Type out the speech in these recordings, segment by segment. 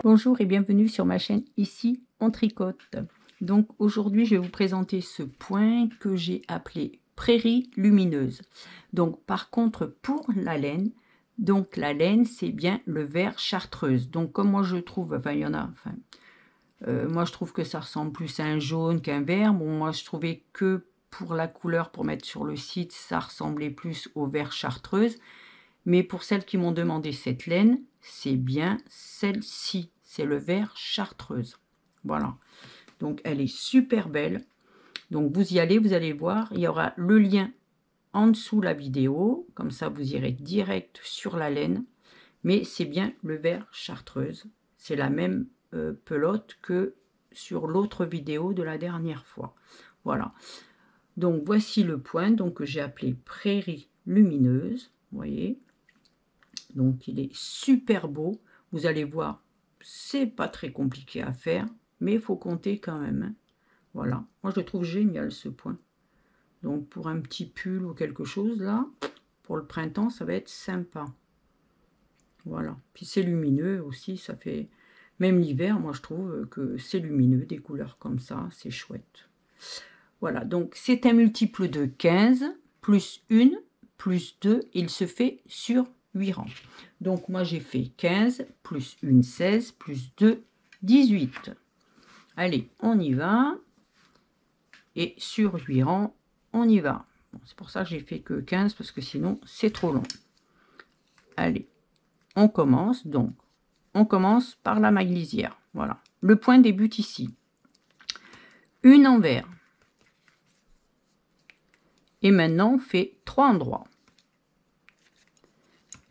Bonjour et bienvenue sur ma chaîne Ici on tricote. Donc aujourd'hui je vais vous présenter ce point que j'ai appelé prairie lumineuse. Donc par contre pour la laine, la laine c'est bien le vert chartreuse. Donc comme moi je trouve, enfin il y en a, moi je trouve que ça ressemble plus à un jaune qu'un vert. Bon moi je trouvais que pour la couleur pour mettre sur le site ça ressemblait plus au vert chartreuse. Mais pour celles qui m'ont demandé cette laine, c'est bien celle-ci. C'est le vert chartreuse. Voilà. Donc, elle est super belle. Donc, vous y allez, vous allez voir. Il y aura le lien en dessous la vidéo. Comme ça, vous irez direct sur la laine. Mais c'est bien le vert chartreuse. C'est la même pelote que sur l'autre vidéo de la dernière fois. Voilà. Donc, voici le point que j'ai appelé prairie lumineuse. Vous voyez. Donc il est super beau, vous allez voir, c'est pas très compliqué à faire, mais il faut compter quand même, hein. Voilà, moi je le trouve génial ce point. Donc pour un petit pull ou quelque chose là, pour le printemps ça va être sympa. Voilà, puis c'est lumineux aussi, ça fait, même l'hiver moi je trouve que c'est lumineux, des couleurs comme ça, c'est chouette. Voilà, donc c'est un multiple de 15, plus 1, plus 2, il se fait sur 8 rangs. Donc moi j'ai fait 15, plus 1, 16, plus 2, 18. Allez, on y va. Et sur 8 rangs, on y va. Bon, c'est pour ça que j'ai fait que 15, parce que sinon c'est trop long. Allez, on commence. Donc, on commence par la maille lisière. Voilà, le point débute ici. Une envers. Et maintenant, on fait 3 endroits.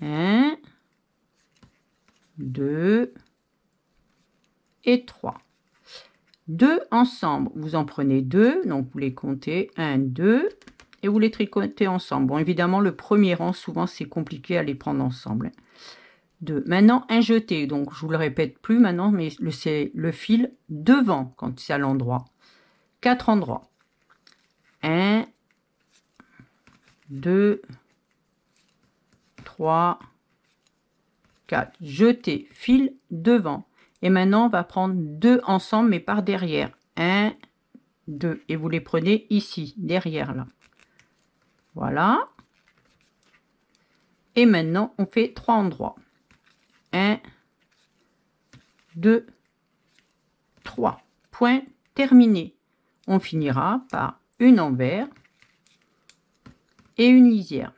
1, 2 et 3. 2 ensemble, vous en prenez 2, donc vous les comptez 1, 2, et vous les tricotez ensemble. Bon, évidemment, le premier rang, souvent, c'est compliqué à les prendre ensemble. 2. Maintenant, un jeté, donc je vous le répète plus maintenant, mais c'est le fil devant quand c'est à l'endroit. 4 endroits. 1, 2, 3, 4. Jeté, fil devant. Et maintenant, on va prendre 2 ensemble, mais par derrière. 1, 2. Et vous les prenez ici, derrière, là. Voilà. Et maintenant, on fait 3 endroits. 1, 2, 3. Point terminé. On finira par une envers et une lisière.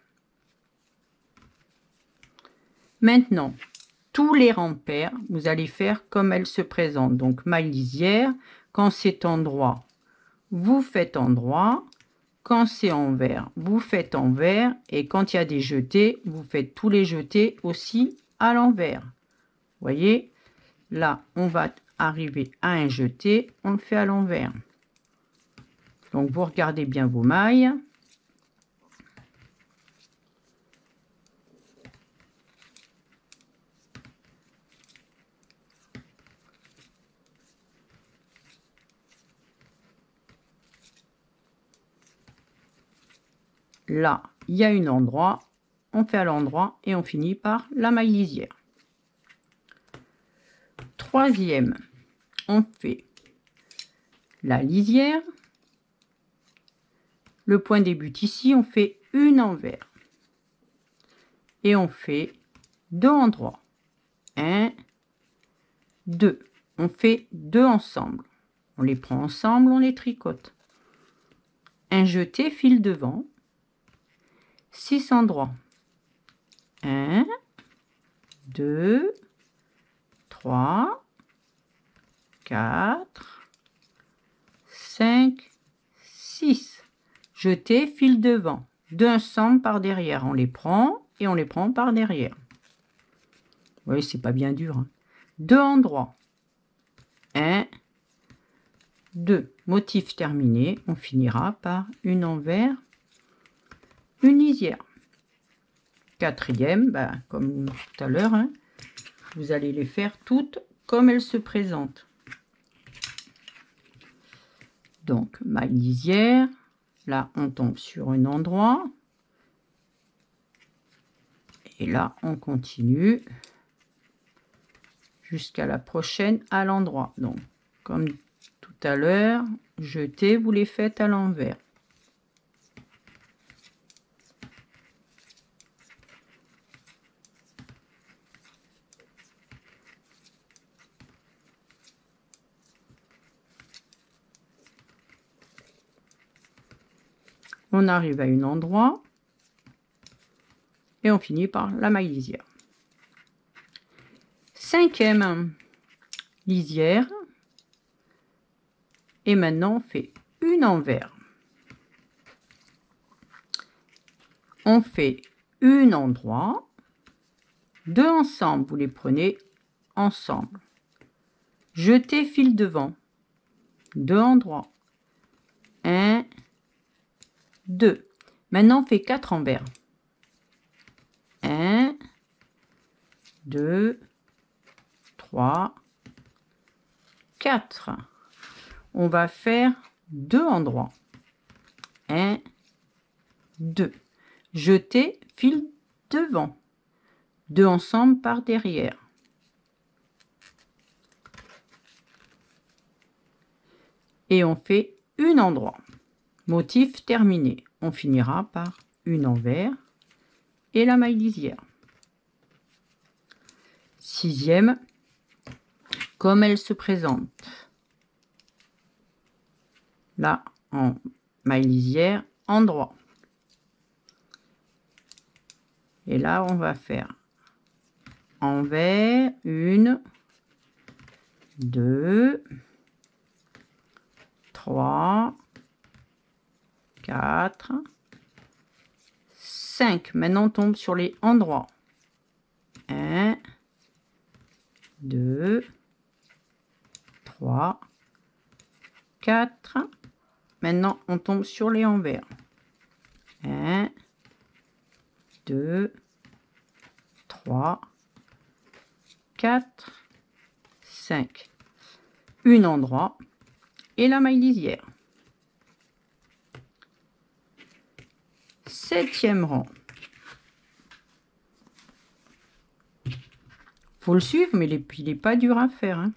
Maintenant, tous les rangs pairs, vous allez faire comme elles se présentent. Donc, maille lisière, quand c'est endroit, vous faites endroit. Quand c'est envers, vous faites envers. Et quand il y a des jetés, vous faites tous les jetés aussi à l'envers. Vous voyez, là, on va arriver à un jeté, on le fait à l'envers. Donc, vous regardez bien vos mailles. Là, il y a un endroit, on fait à l'endroit et on finit par la maille lisière. Troisième, on fait la lisière. Le point débute ici, on fait une envers. Et on fait 2 endroits. 1, 2. On fait 2 ensemble. On les prend ensemble, on les tricote. Un jeté, fil devant. 6 endroits. 1, 2, 3, 4, 5, 6. Jeté, fil devant. 2 ensemble par derrière. On les prend et on les prend par derrière. Vous voyez, c'est pas bien dur, hein. 2 endroits. 1, 2. Motif terminé. On finira par une envers, une lisière. Quatrième, comme tout à l'heure, hein, vous allez les faire toutes comme elles se présentent. Donc, maille lisière. Là, on tombe sur un endroit. Et là, on continue jusqu'à la prochaine à l'endroit. Donc, comme tout à l'heure, jetez, vous les faites à l'envers. On arrive à un endroit et on finit par la maille lisière. 5e lisière. Et maintenant, on fait une envers. On fait une endroit. 2 ensemble, vous les prenez ensemble. Jetez fil devant. 2 endroits. 1, 2. Maintenant, on fait 4 envers. 1, 2, 3, 4. On va faire 2 endroits. 1, 2. Jetez fil devant. 2 ensemble par derrière. Et on fait une endroit. Motif terminé. On finira par une envers et la maille lisière. 6e, comme elle se présente. Là, en maille lisière, endroit. Et là, on va faire envers, 1, 2, 3, 4, 5. Maintenant, on tombe sur les endroits. 1, 2, 3, 4. Maintenant, on tombe sur les envers. 1, 2, 3, 4, 5. Un endroit et la maille lisière. 7e rang. Faut le suivre, mais il n'est pas dur à faire, hein.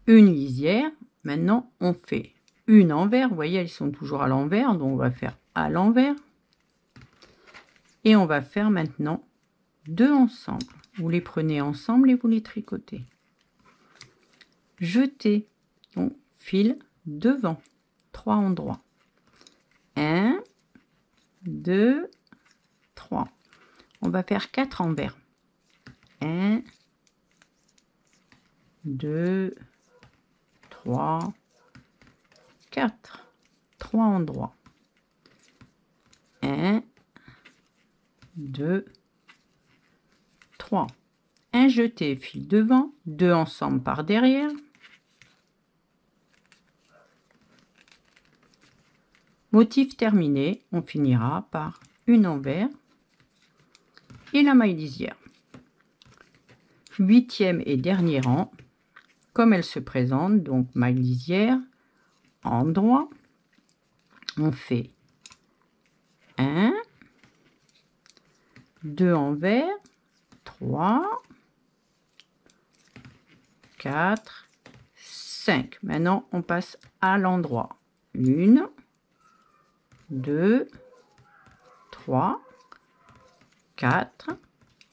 Une lisière. Maintenant, on fait une envers. Vous voyez, elles sont toujours à l'envers, donc on va faire à l'envers. Et on va faire maintenant 2 ensemble. Vous les prenez ensemble et vous les tricotez. Jetez. Donc, fil devant. 3 endroits. 1, 2, 3. On va faire 4 envers. 1, 2, 3, 4. 3 endroits. 1, 2, 3. Un jeté, fil devant, 2 ensemble par derrière. Motif terminé, on finira par une envers et la maille lisière. 8e et dernier rang, comme elle se présente, donc maille lisière, endroit, on fait 1, 2 envers, 3, 4, 5. Maintenant, on passe à l'endroit. 1, 2, 3, 4.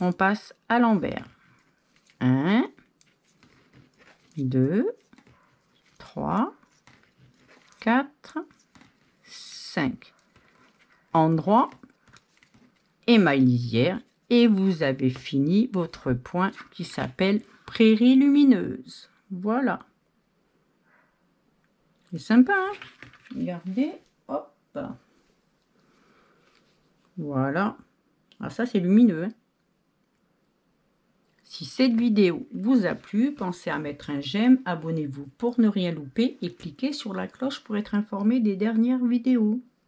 On passe à l'envers. 1, 2, 3, 4, 5. Endroit et maille lisière. Et vous avez fini votre point qui s'appelle Prairie lumineuse. Voilà. C'est sympa, hein? Regardez. Hop. Voilà. Ah, ça, c'est lumineux, hein? Si cette vidéo vous a plu, pensez à mettre un j'aime, abonnez-vous pour ne rien louper et cliquez sur la cloche pour être informé des dernières vidéos.